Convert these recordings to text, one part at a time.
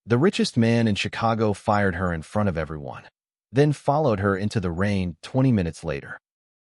The richest man in Chicago fired her in front of everyone, then followed her into the rain 20 minutes later.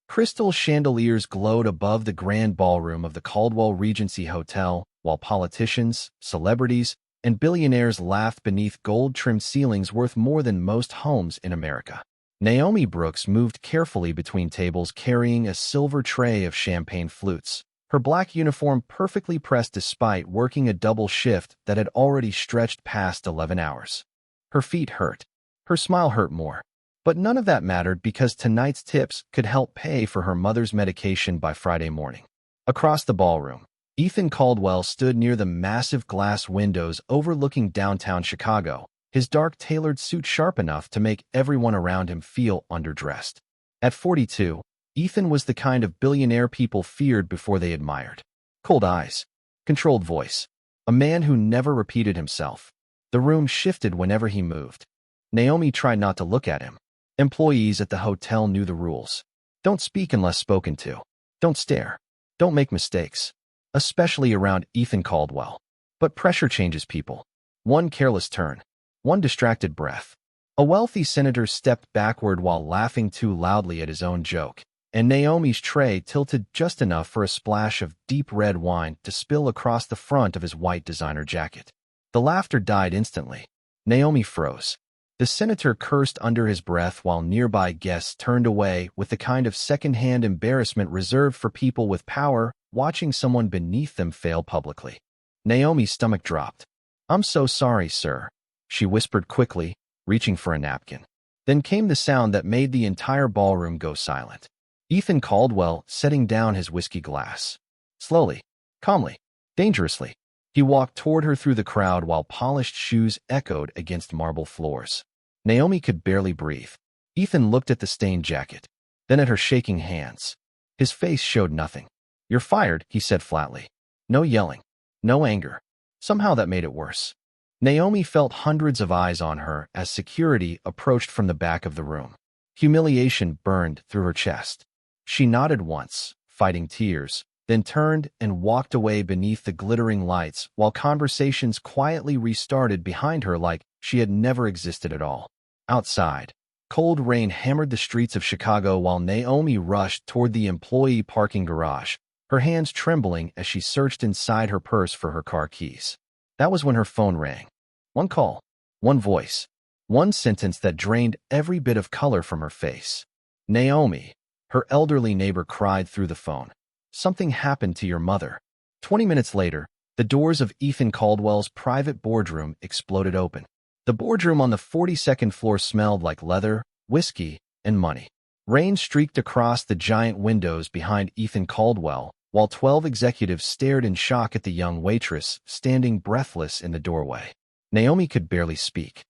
Crystal chandeliers glowed above the grand ballroom of the Caldwell Regency Hotel, while politicians, celebrities, and billionaires laughed beneath gold-trimmed ceilings worth more than most homes in America. Naomi Brooks moved carefully between tables carrying a silver tray of champagne flutes, her black uniform perfectly pressed despite working a double shift that had already stretched past 11 hours. Her feet hurt. Her smile hurt more. But none of that mattered because tonight's tips could help pay for her mother's medication by Friday morning. Across the ballroom, Ethan Caldwell stood near the massive glass windows overlooking downtown Chicago, his dark tailored suit sharp enough to make everyone around him feel underdressed. At 42, Ethan was the kind of billionaire people feared before they admired. Cold eyes, controlled voice, a man who never repeated himself. The room shifted whenever he moved. Naomi tried not to look at him. Employees at the hotel knew the rules. Don't speak unless spoken to. Don't stare. Don't make mistakes. Especially around Ethan Caldwell. But pressure changes people. One careless turn. One distracted breath. A wealthy senator stepped backward while laughing too loudly at his own joke, and Naomi's tray tilted just enough for a splash of deep red wine to spill across the front of his white designer jacket. The laughter died instantly. Naomi froze. The senator cursed under his breath while nearby guests turned away with the kind of second-hand embarrassment reserved for people with power watching someone beneath them fail publicly. Naomi's stomach dropped. "I'm so sorry, sir," she whispered quickly, reaching for a napkin. Then came the sound that made the entire ballroom go silent. Ethan Caldwell setting down his whiskey glass. Slowly, calmly, dangerously, he walked toward her through the crowd while polished shoes echoed against marble floors. Naomi could barely breathe. Ethan looked at the stained jacket, then at her shaking hands. His face showed nothing. "You're fired," he said flatly. No yelling, no anger. Somehow that made it worse. Naomi felt hundreds of eyes on her as security approached from the back of the room. Humiliation burned through her chest. She nodded once, fighting tears, then turned and walked away beneath the glittering lights while conversations quietly restarted behind her like she had never existed at all. Outside, cold rain hammered the streets of Chicago while Naomi rushed toward the employee parking garage, her hands trembling as she searched inside her purse for her car keys. That was when her phone rang. One call, one voice, one sentence that drained every bit of color from her face. "Naomi," her elderly neighbor cried through the phone. "Something happened to your mother." 20 minutes later, the doors of Ethan Caldwell's private boardroom exploded open. The boardroom on the 42nd floor smelled like leather, whiskey, and money. Rain streaked across the giant windows behind Ethan Caldwell, while 12 executives stared in shock at the young waitress standing breathless in the doorway. Naomi could barely speak.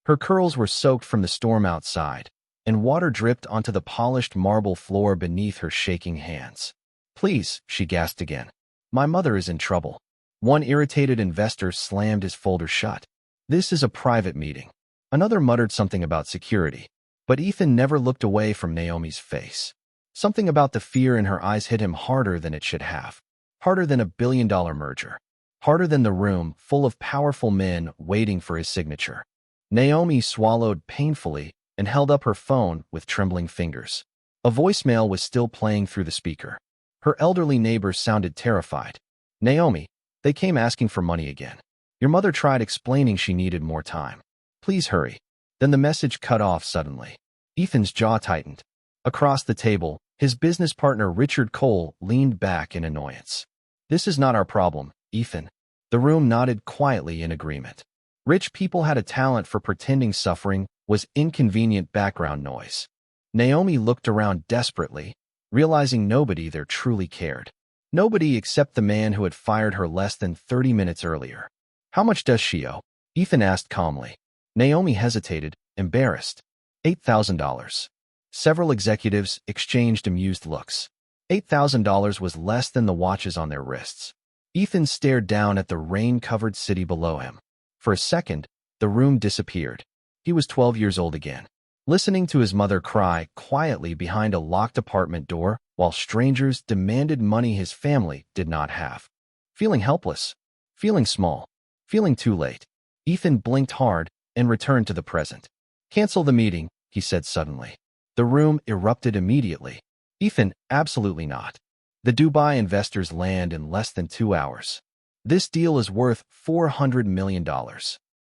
Her curls were soaked from the storm outside, and water dripped onto the polished marble floor beneath her shaking hands. "Please," she gasped again. "My mother is in trouble." One irritated investor slammed his folder shut. "This is a private meeting." Another muttered something about security, but Ethan never looked away from Naomi's face. Something about the fear in her eyes hit him harder than it should have. Harder than a billion-dollar merger. Harder than the room full of powerful men waiting for his signature. Naomi swallowed painfully and held up her phone with trembling fingers. A voicemail was still playing through the speaker. Her elderly neighbor sounded terrified. "Naomi, they came asking for money again. Your mother tried explaining she needed more time. Please hurry." Then the message cut off suddenly. Ethan's jaw tightened. Across the table, his business partner Richard Cole leaned back in annoyance. "This is not our problem, Ethan." The room nodded quietly in agreement. Rich people had a talent for pretending suffering was inconvenient background noise. Naomi looked around desperately, realizing nobody there truly cared. Nobody except the man who had fired her less than 30 minutes earlier. "How much does she owe?" Ethan asked calmly. Naomi hesitated, embarrassed. $8,000. Several executives exchanged amused looks. $8,000 was less than the watches on their wrists. Ethan stared down at the rain-covered city below him. For a second, the room disappeared. He was 12 years old again, listening to his mother cry quietly behind a locked apartment door while strangers demanded money his family did not have. Feeling helpless, feeling small, feeling too late. Ethan blinked hard and returned to the present. Cancel the meeting, he said suddenly. The room erupted immediately. Ethan, absolutely not. The Dubai investors land in less than 2 hours. This deal is worth $400 million.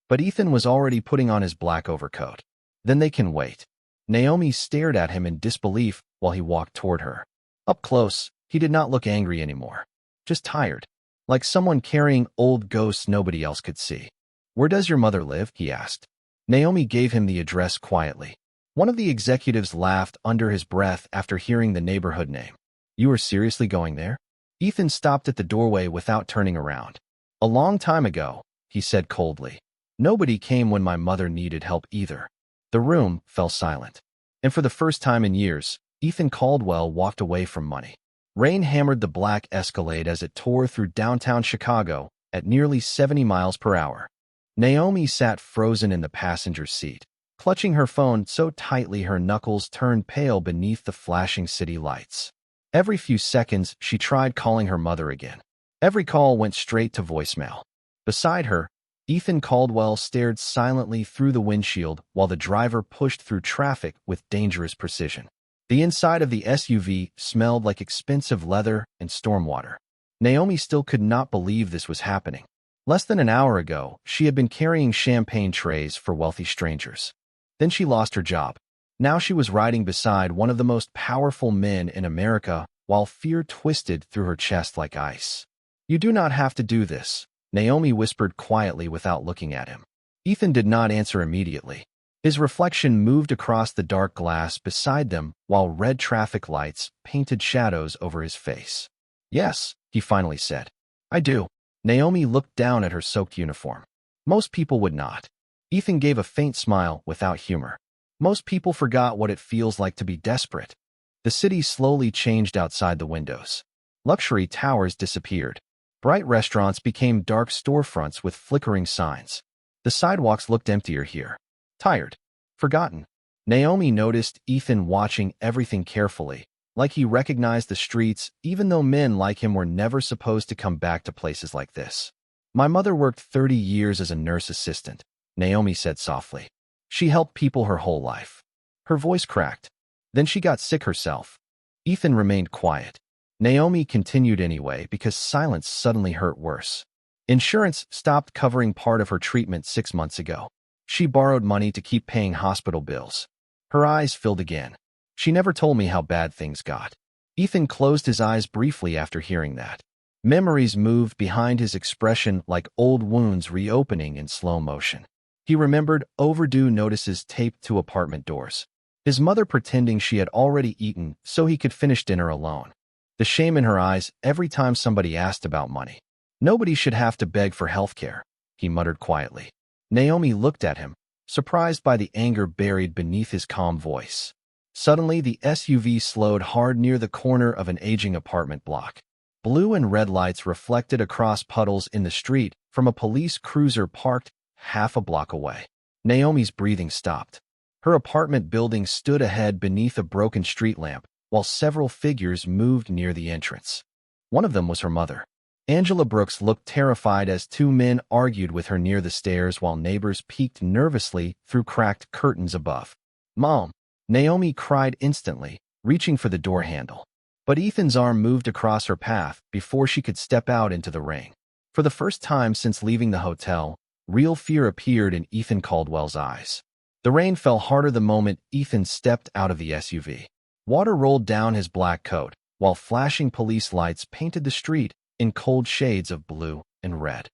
But Ethan was already putting on his black overcoat. Then they can wait. Naomi stared at him in disbelief while he walked toward her. Up close, he did not look angry anymore. Just tired. Like someone carrying old ghosts nobody else could see. Where does your mother live? He asked. Naomi gave him the address quietly. One of the executives laughed under his breath after hearing the neighborhood name. You are seriously going there? Ethan stopped at the doorway without turning around. A long time ago, he said coldly. Nobody came when my mother needed help either. The room fell silent. And for the first time in years, Ethan Caldwell walked away from money. Rain hammered the black Escalade as it tore through downtown Chicago at nearly 70 miles per hour. Naomi sat frozen in the passenger seat, clutching her phone so tightly her knuckles turned pale beneath the flashing city lights. Every few seconds, she tried calling her mother again. Every call went straight to voicemail. Beside her, Ethan Caldwell stared silently through the windshield while the driver pushed through traffic with dangerous precision. The inside of the SUV smelled like expensive leather and stormwater. Naomi still could not believe this was happening. Less than an hour ago, she had been carrying champagne trays for wealthy strangers. Then she lost her job. Now she was riding beside one of the most powerful men in America while fear twisted through her chest like ice. You do not have to do this, Naomi whispered quietly without looking at him. Ethan did not answer immediately. His reflection moved across the dark glass beside them while red traffic lights painted shadows over his face. Yes, he finally said. I do. Naomi looked down at her soaked uniform. Most people would not. Ethan gave a faint smile without humor. Most people forgot what it feels like to be desperate. The city slowly changed outside the windows. Luxury towers disappeared. Bright restaurants became dark storefronts with flickering signs. The sidewalks looked emptier here. Tired. Forgotten. Naomi noticed Ethan watching everything carefully, like he recognized the streets even though men like him were never supposed to come back to places like this. My mother worked 30 years as a nurse assistant, Naomi said softly. She helped people her whole life. Her voice cracked. Then she got sick herself. Ethan remained quiet. Naomi continued anyway because silence suddenly hurt worse. Insurance stopped covering part of her treatment 6 months ago. She borrowed money to keep paying hospital bills. Her eyes filled again. She never told me how bad things got. Ethan closed his eyes briefly after hearing that. Memories moved behind his expression like old wounds reopening in slow motion. He remembered overdue notices taped to apartment doors. His mother pretending she had already eaten so he could finish dinner alone. The shame in her eyes every time somebody asked about money. Nobody should have to beg for health care, he muttered quietly. Naomi looked at him, surprised by the anger buried beneath his calm voice. Suddenly, the SUV slowed hard near the corner of an aging apartment block. Blue and red lights reflected across puddles in the street from a police cruiser parked half a block away. Naomi's breathing stopped. Her apartment building stood ahead beneath a broken street lamp, while several figures moved near the entrance. One of them was her mother. Angela Brooks looked terrified as 2 men argued with her near the stairs while neighbors peeked nervously through cracked curtains above. Mom! Naomi cried instantly, reaching for the door handle. But Ethan's arm moved across her path before she could step out into the rain. For the first time since leaving the hotel, real fear appeared in Ethan Caldwell's eyes. The rain fell harder the moment Ethan stepped out of the SUV. Water rolled down his black coat, while flashing police lights painted the street in cold shades of blue and red.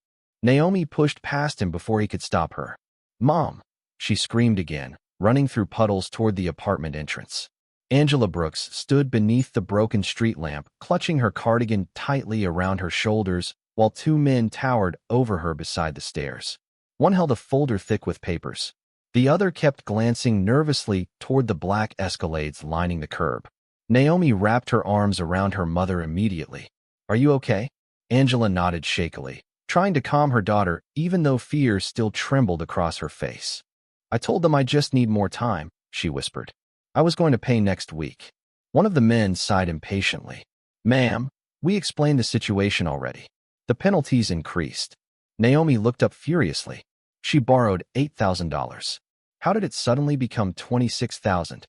Naomi pushed past him before he could stop her. Mom! She screamed again, running through puddles toward the apartment entrance. Angela Brooks stood beneath the broken street lamp, clutching her cardigan tightly around her shoulders, while 2 men towered over her beside the stairs. One held a folder thick with papers. The other kept glancing nervously toward the black Escalades lining the curb. Naomi wrapped her arms around her mother immediately. Are you okay? Angela nodded shakily, trying to calm her daughter even though fear still trembled across her face. I told them I just need more time, she whispered. I was going to pay next week. One of the men sighed impatiently. Ma'am, we explained the situation already. The penalties increased. Naomi looked up furiously. She borrowed $8,000. How did it suddenly become $26,000?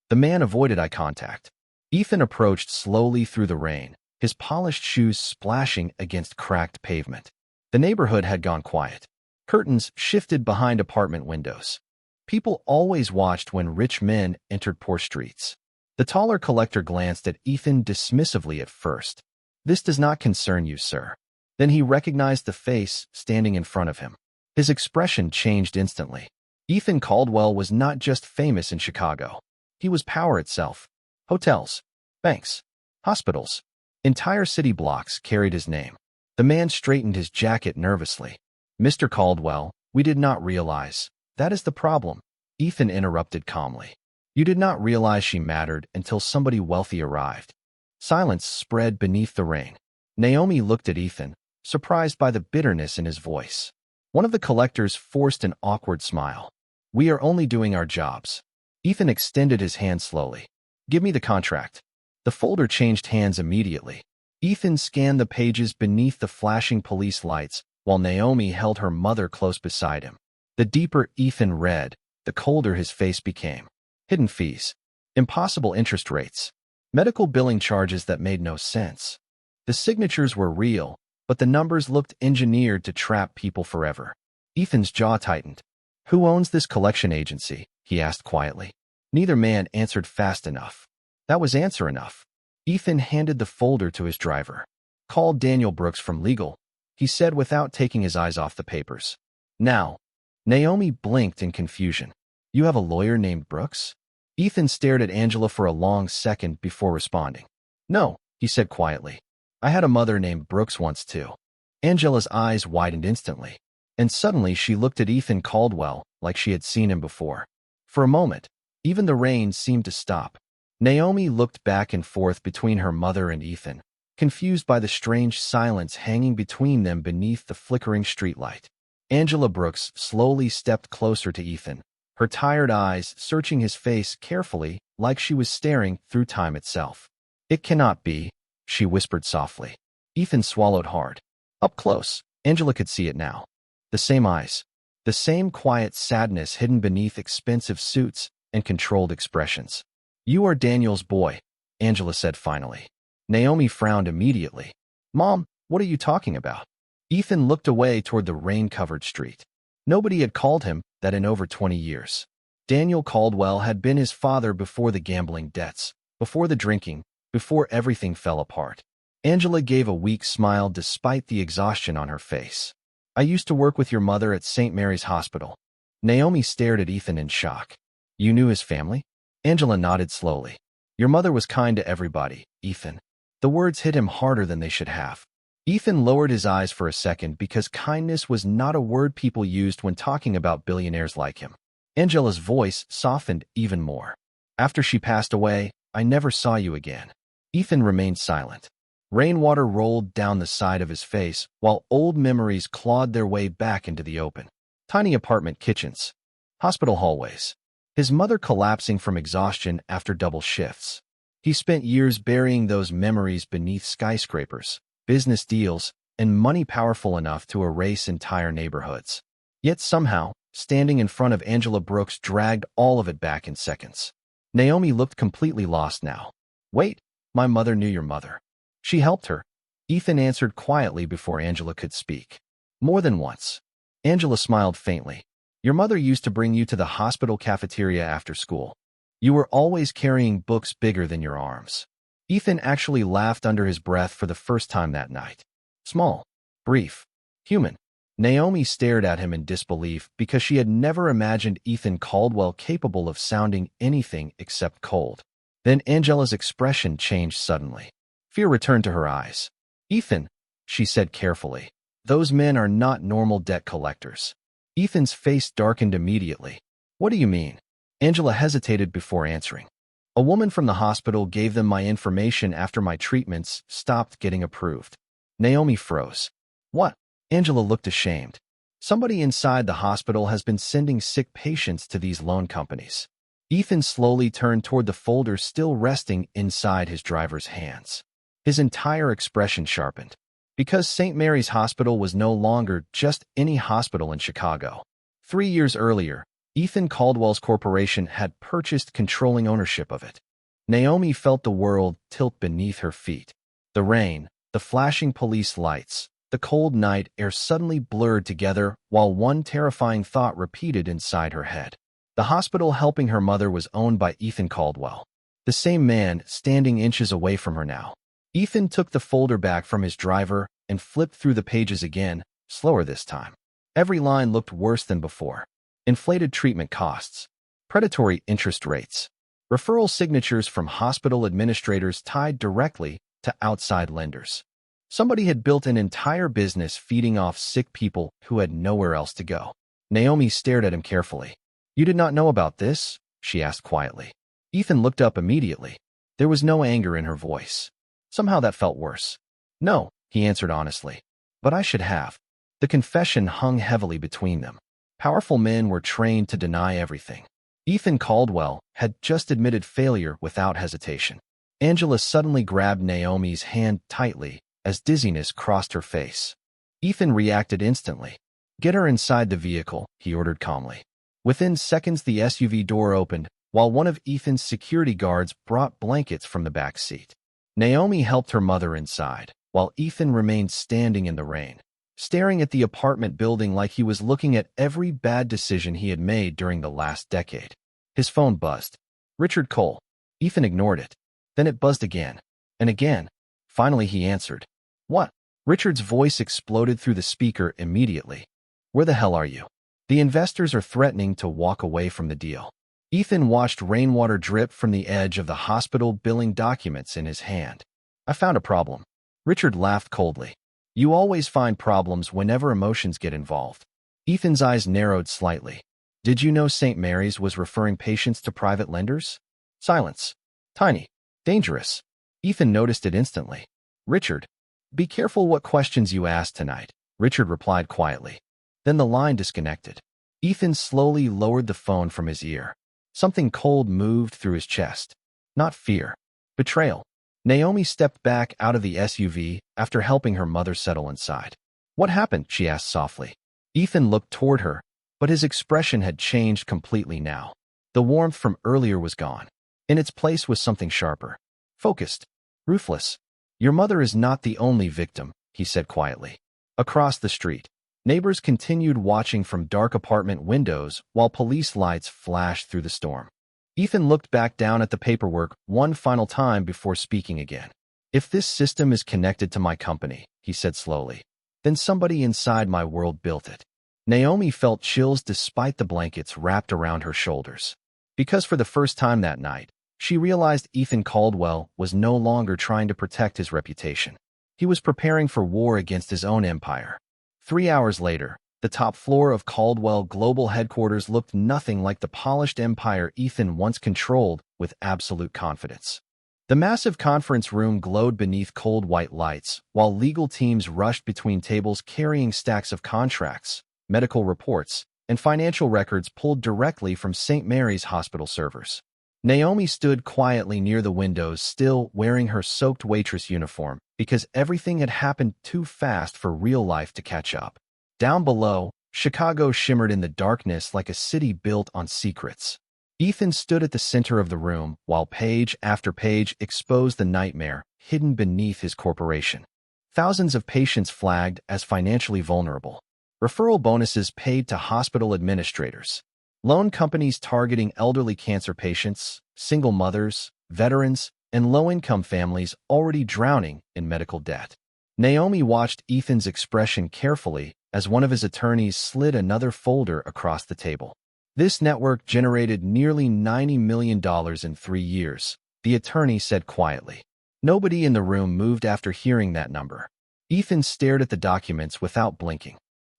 The man avoided eye contact. Ethan approached slowly through the rain, his polished shoes splashing against cracked pavement. The neighborhood had gone quiet. Curtains shifted behind apartment windows. People always watched when rich men entered poor streets. The taller collector glanced at Ethan dismissively at first. "This does not concern you, sir." Then he recognized the face standing in front of him. His expression changed instantly. Ethan Caldwell was not just famous in Chicago. He was power itself. Hotels, banks, hospitals, entire city blocks carried his name. The man straightened his jacket nervously. "Mr. Caldwell, we did not realize. That is the problem," Ethan interrupted calmly. "You did not realize she mattered until somebody wealthy arrived." Silence spread beneath the rain. Naomi looked at Ethan, surprised by the bitterness in his voice. One of the collectors forced an awkward smile. "We are only doing our jobs." Ethan extended his hand slowly. "Give me the contract." The folder changed hands immediately. Ethan scanned the pages beneath the flashing police lights, while Naomi held her mother close beside him. The deeper Ethan read, the colder his face became. Hidden fees. Impossible interest rates. Medical billing charges that made no sense. The signatures were real, but the numbers looked engineered to trap people forever. Ethan's jaw tightened. "Who owns this collection agency?" he asked quietly. Neither man answered fast enough. That was answer enough. Ethan handed the folder to his driver. "Call Daniel Brooks from legal," he said without taking his eyes off the papers. "Now." Naomi blinked in confusion. "You have a lawyer named Brooks?" Ethan stared at Angela for a long second before responding. "No," he said quietly. "I had a mother named Brooks once too." Angela's eyes widened instantly, and suddenly she looked at Ethan Caldwell like she had seen him before. For a moment, even the rain seemed to stop. Naomi looked back and forth between her mother and Ethan, confused by the strange silence hanging between them beneath the flickering streetlight. Angela Brooks slowly stepped closer to Ethan, her tired eyes searching his face carefully like she was staring through time itself. "It cannot be," she whispered softly. Ethan swallowed hard. Up close, Angela could see it now. The same eyes, the same quiet sadness hidden beneath expensive suits and controlled expressions. "You are Daniel's boy," Angela said finally. Naomi frowned immediately. "Mom, what are you talking about?" Ethan looked away toward the rain-covered street. Nobody had called him that in over 20 years. Daniel Caldwell had been his father before the gambling debts, before the drinking, before everything fell apart. Angela gave a weak smile despite the exhaustion on her face. "I used to work with your mother at St. Mary's Hospital." Naomi stared at Ethan in shock. "You knew his family?" Angela nodded slowly. "Your mother was kind to everybody, Ethan." The words hit him harder than they should have. Ethan lowered his eyes for a second because kindness was not a word people used when talking about billionaires like him. Angela's voice softened even more. "After she passed away, I never saw you again." Ethan remained silent. Rainwater rolled down the side of his face while old memories clawed their way back into the open. Tiny apartment kitchens. Hospital hallways. His mother collapsing from exhaustion after double shifts. He spent years burying those memories beneath skyscrapers, business deals, and money powerful enough to erase entire neighborhoods. Yet somehow, standing in front of Angela Brooks dragged all of it back in seconds. Naomi looked completely lost now. "Wait, my mother knew your mother. She helped her," Ethan answered quietly before Angela could speak. "More than once." Angela smiled faintly. "Your mother used to bring you to the hospital cafeteria after school. You were always carrying books bigger than your arms." Ethan actually laughed under his breath for the first time that night. Small, brief, human. Naomi stared at him in disbelief because she had never imagined Ethan Caldwell capable of sounding anything except cold. Then Angela's expression changed suddenly. Fear returned to her eyes. "Ethan," she said carefully, "those men are not normal debt collectors." Ethan's face darkened immediately. "What do you mean?" Angela hesitated before answering. "A woman from the hospital gave them my information after my treatments stopped getting approved." Naomi froze. "What?" Angela looked ashamed. "Somebody inside the hospital has been sending sick patients to these loan companies." Ethan slowly turned toward the folder still resting inside his driver's hands. His entire expression sharpened. Because St. Mary's Hospital was no longer just any hospital in Chicago. 3 years earlier, Ethan Caldwell's corporation had purchased controlling ownership of it. Naomi felt the world tilt beneath her feet. The rain, the flashing police lights, the cold night air suddenly blurred together while one terrifying thought repeated inside her head. The hospital helping her mother was owned by Ethan Caldwell, the same man standing inches away from her now. Ethan took the folder back from his driver and flipped through the pages again, slower this time. Every line looked worse than before. Inflated treatment costs, predatory interest rates, referral signatures from hospital administrators tied directly to outside lenders. Somebody had built an entire business feeding off sick people who had nowhere else to go. Naomi stared at him carefully. "You did not know about this?" she asked quietly. Ethan looked up immediately. There was no anger in her voice. Somehow that felt worse. "No," he answered honestly. "But I should have." The confession hung heavily between them. Powerful men were trained to deny everything. Ethan Caldwell had just admitted failure without hesitation. Angela suddenly grabbed Naomi's hand tightly as dizziness crossed her face. Ethan reacted instantly. "Get her inside the vehicle," he ordered calmly. Within seconds, the SUV door opened, while one of Ethan's security guards brought blankets from the back seat. Naomi helped her mother inside, while Ethan remained standing in the rain, staring at the apartment building like he was looking at every bad decision he had made during the last decade. His phone buzzed. "Richard Cole." Ethan ignored it. Then it buzzed again, and again. Finally, he answered. "What?" Richard's voice exploded through the speaker immediately. "Where the hell are you? The investors are threatening to walk away from the deal." Ethan watched rainwater drip from the edge of the hospital billing documents in his hand. "I found a problem." Richard laughed coldly. "You always find problems whenever emotions get involved." Ethan's eyes narrowed slightly. "Did you know St. Mary's was referring patients to private lenders?" Silence. "Tiny. Dangerous." Ethan noticed it instantly. "Richard, be careful what questions you ask tonight," Richard replied quietly. Then the line disconnected. Ethan slowly lowered the phone from his ear. Something cold moved through his chest. Not fear. Betrayal. Naomi stepped back out of the SUV after helping her mother settle inside. "What happened?" she asked softly. Ethan looked toward her, but his expression had changed completely now. The warmth from earlier was gone. In its place was something sharper. Focused. Ruthless. "Your mother is not the only victim," he said quietly. Across the street, neighbors continued watching from dark apartment windows while police lights flashed through the storm. Ethan looked back down at the paperwork one final time before speaking again. "If this system is connected to my company," he said slowly, "then somebody inside my world built it." Naomi felt chills despite the blankets wrapped around her shoulders. Because for the first time that night, she realized Ethan Caldwell was no longer trying to protect his reputation. He was preparing for war against his own empire. 3 hours later, the top floor of Caldwell Global headquarters looked nothing like the polished empire Ethan once controlled with absolute confidence. The massive conference room glowed beneath cold white lights, while legal teams rushed between tables carrying stacks of contracts, medical reports, and financial records pulled directly from St. Mary's hospital servers. Naomi stood quietly near the windows, still wearing her soaked waitress uniform, because everything had happened too fast for real life to catch up. Down below, Chicago shimmered in the darkness like a city built on secrets. Ethan stood at the center of the room, while page after page exposed the nightmare hidden beneath his corporation. Thousands of patients flagged as financially vulnerable. Referral bonuses paid to hospital administrators. Loan companies targeting elderly cancer patients, single mothers, veterans, and low-income families already drowning in medical debt. Naomi watched Ethan's expression carefully as one of his attorneys slid another folder across the table. "This network generated nearly $90 million in 3 years," the attorney said quietly. Nobody in the room moved after hearing that number. Ethan stared at the documents without blinking.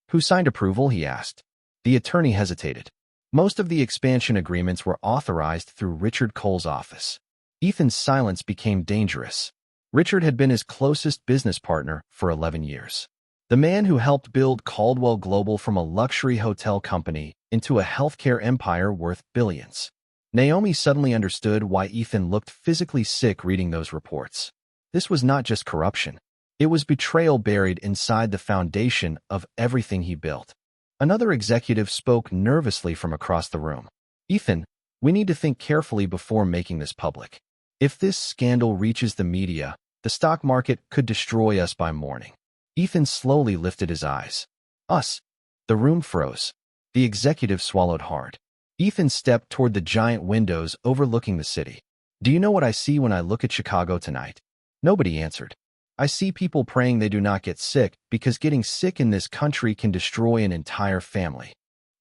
"Who signed approval?" he asked. The attorney hesitated. Most of the expansion agreements were authorized through Richard Cole's office. Ethan's silence became dangerous. Richard had been his closest business partner for 11 years. The man who helped build Caldwell Global from a luxury hotel company into a healthcare empire worth billions. Naomi suddenly understood why Ethan looked physically sick reading those reports. This was not just corruption. It was betrayal buried inside the foundation of everything he built. Another executive spoke nervously from across the room. Ethan, we need to think carefully before making this public. If this scandal reaches the media, the stock market could destroy us by morning. Ethan slowly lifted his eyes. Us. The room froze. The executive swallowed hard. Ethan stepped toward the giant windows overlooking the city. Do you know what I see when I look at Chicago tonight? Nobody answered. I see people praying they do not get sick because getting sick in this country can destroy an entire family.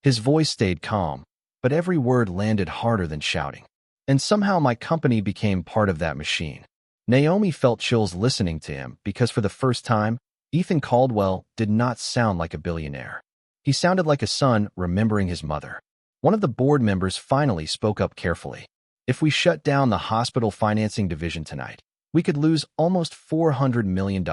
His voice stayed calm, but every word landed harder than shouting. And somehow my company became part of that machine. Naomi felt chills listening to him because for the first time, Ethan Caldwell did not sound like a billionaire. He sounded like a son remembering his mother. One of the board members finally spoke up carefully. If we shut down the hospital financing division tonight, we could lose almost $400 million.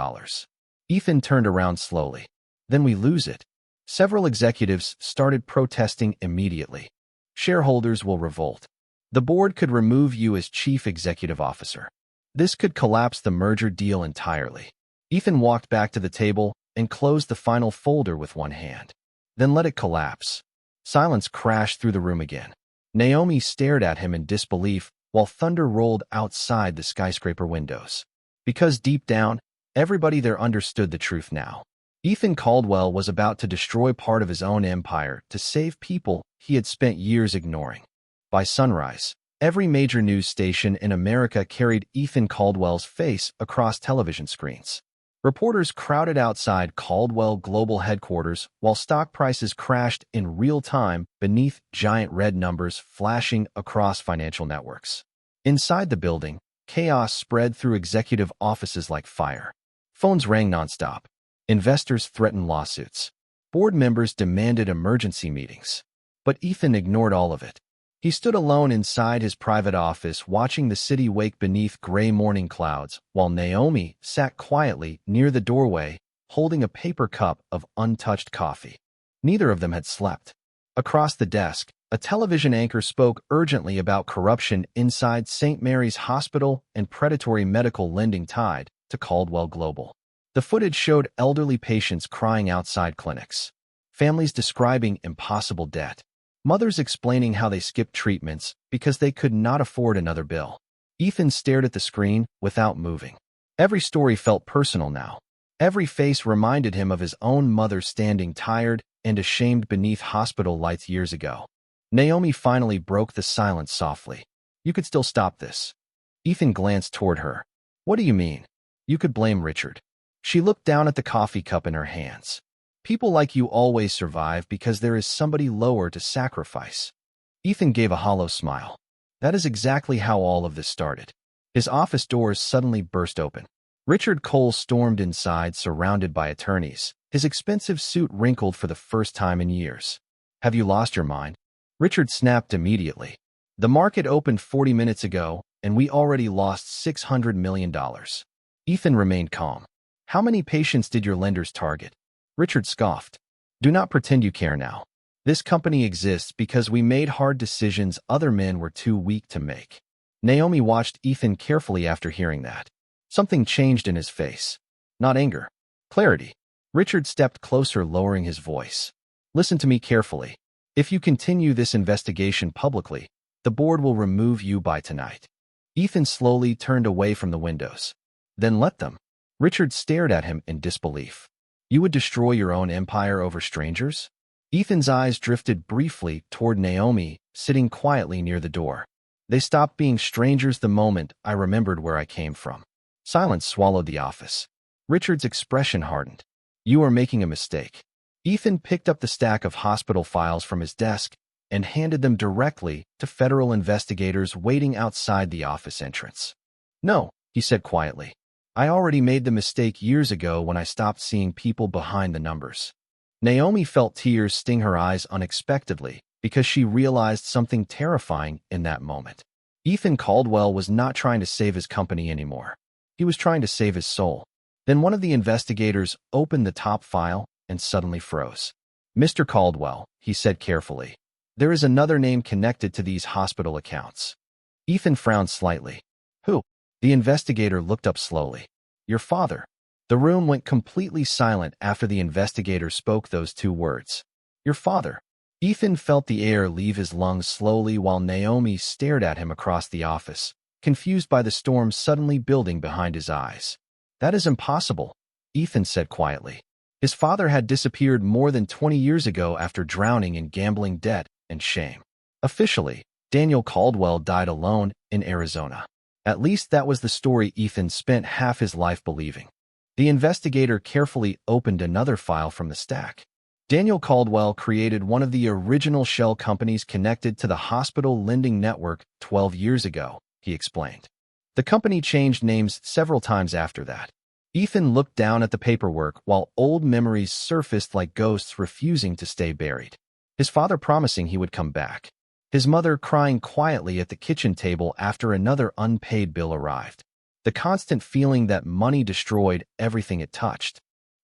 Ethan turned around slowly. Then we lose it. Several executives started protesting immediately. Shareholders will revolt. The board could remove you as chief executive officer. This could collapse the merger deal entirely. Ethan walked back to the table and closed the final folder with one hand. Then let it collapse. Silence crashed through the room again. Naomi stared at him in disbelief while thunder rolled outside the skyscraper windows. Because deep down, everybody there understood the truth now. Ethan Caldwell was about to destroy part of his own empire to save people he had spent years ignoring. By sunrise, every major news station in America carried Ethan Caldwell's face across television screens. Reporters crowded outside Caldwell Global headquarters while stock prices crashed in real time beneath giant red numbers flashing across financial networks. Inside the building, chaos spread through executive offices like fire. Phones rang nonstop. Investors threatened lawsuits. Board members demanded emergency meetings. But Ethan ignored all of it. He stood alone inside his private office watching the city wake beneath gray morning clouds while Naomi sat quietly near the doorway holding a paper cup of untouched coffee. Neither of them had slept. Across the desk, a television anchor spoke urgently about corruption inside St. Mary's Hospital and predatory medical lending tied to Caldwell Global. The footage showed elderly patients crying outside clinics, families describing impossible debt, mothers explaining how they skipped treatments because they could not afford another bill. Ethan stared at the screen without moving. Every story felt personal now. Every face reminded him of his own mother standing tired and ashamed beneath hospital lights years ago. Naomi finally broke the silence softly. You could still stop this. Ethan glanced toward her. What do you mean? You could blame Richard. She looked down at the coffee cup in her hands. People like you always survive because there is somebody lower to sacrifice. Ethan gave a hollow smile. That is exactly how all of this started. His office doors suddenly burst open. Richard Cole stormed inside, surrounded by attorneys, his expensive suit wrinkled for the first time in years. Have you lost your mind? Richard snapped immediately. The market opened 40 minutes ago, and we already lost $600 million. Ethan remained calm. How many patients did your lenders target? Richard scoffed. Do not pretend you care now. This company exists because we made hard decisions other men were too weak to make. Naomi watched Ethan carefully after hearing that. Something changed in his face. Not anger. Clarity. Richard stepped closer, lowering his voice. Listen to me carefully. If you continue this investigation publicly, the board will remove you by tonight. Ethan slowly turned away from the windows. Then let them. Richard stared at him in disbelief. You would destroy your own empire over strangers? Ethan's eyes drifted briefly toward Naomi, sitting quietly near the door. They stopped being strangers the moment I remembered where I came from. Silence swallowed the office. Richard's expression hardened. You are making a mistake. Ethan picked up the stack of hospital files from his desk and handed them directly to federal investigators waiting outside the office entrance. No, he said quietly. I already made the mistake years ago when I stopped seeing people behind the numbers. Naomi felt tears sting her eyes unexpectedly because she realized something terrifying in that moment. Ethan Caldwell was not trying to save his company anymore. He was trying to save his soul. Then one of the investigators opened the top file and suddenly froze. Mr. Caldwell, he said carefully, there is another name connected to these hospital accounts. Ethan frowned slightly. Who? The investigator looked up slowly. Your father. The room went completely silent after the investigator spoke those two words. Your father. Ethan felt the air leave his lungs slowly while Naomi stared at him across the office, confused by the storm suddenly building behind his eyes. That is impossible, Ethan said quietly. His father had disappeared more than 20 years ago after drowning in gambling debt and shame. Officially, Daniel Caldwell died alone in Arizona. At least that was the story Ethan spent half his life believing. The investigator carefully opened another file from the stack. Daniel Caldwell created one of the original shell companies connected to the hospital lending network 12 years ago, he explained. The company changed names several times after that. Ethan looked down at the paperwork while old memories surfaced like ghosts refusing to stay buried. His father promising he would come back. His mother crying quietly at the kitchen table after another unpaid bill arrived. The constant feeling that money destroyed everything it touched.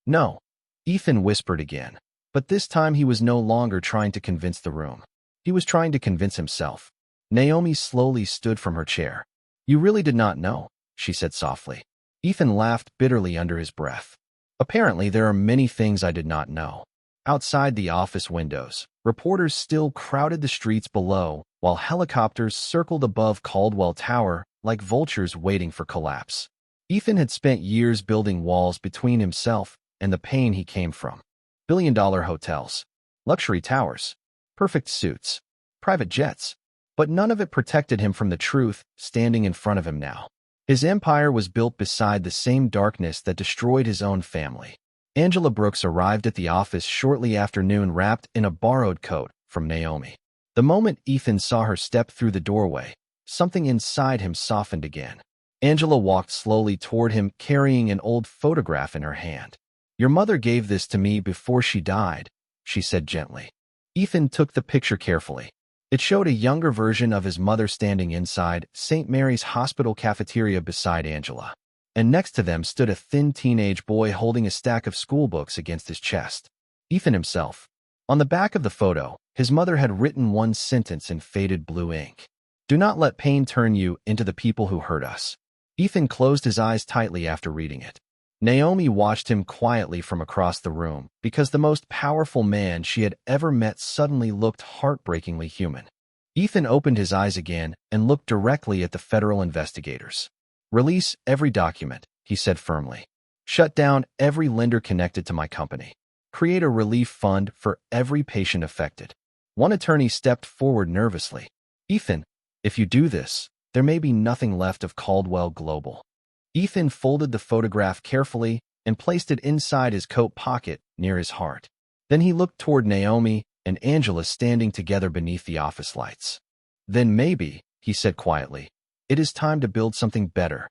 No, Ethan whispered again. But this time he was no longer trying to convince the room. He was trying to convince himself. Naomi slowly stood from her chair. You really did not know, she said softly. Ethan laughed bitterly under his breath. Apparently there are many things I did not know. Outside the office windows, reporters still crowded the streets below, while helicopters circled above Caldwell Tower like vultures waiting for collapse. Ethan had spent years building walls between himself and the pain he came from. Billion-dollar hotels, luxury towers, perfect suits, private jets. But none of it protected him from the truth standing in front of him now. His empire was built beside the same darkness that destroyed his own family. Angela Brooks arrived at the office shortly after noon wrapped in a borrowed coat from Naomi. The moment Ethan saw her step through the doorway, something inside him softened again. Angela walked slowly toward him carrying an old photograph in her hand. Your mother gave this to me before she died, she said gently. Ethan took the picture carefully. It showed a younger version of his mother standing inside St. Mary's Hospital cafeteria beside Angela. And next to them stood a thin teenage boy holding a stack of schoolbooks against his chest. Ethan himself. On the back of the photo, his mother had written one sentence in faded blue ink. Do not let pain turn you into the people who hurt us. Ethan closed his eyes tightly after reading it. Naomi watched him quietly from across the room because the most powerful man she had ever met suddenly looked heartbreakingly human. Ethan opened his eyes again and looked directly at the federal investigators. Release every document, he said firmly. Shut down every lender connected to my company. Create a relief fund for every patient affected. One attorney stepped forward nervously. Ethan, if you do this, there may be nothing left of Caldwell Global. Ethan folded the photograph carefully and placed it inside his coat pocket near his heart. Then he looked toward Naomi and Angela standing together beneath the office lights. Then maybe, he said quietly, it is time to build something better,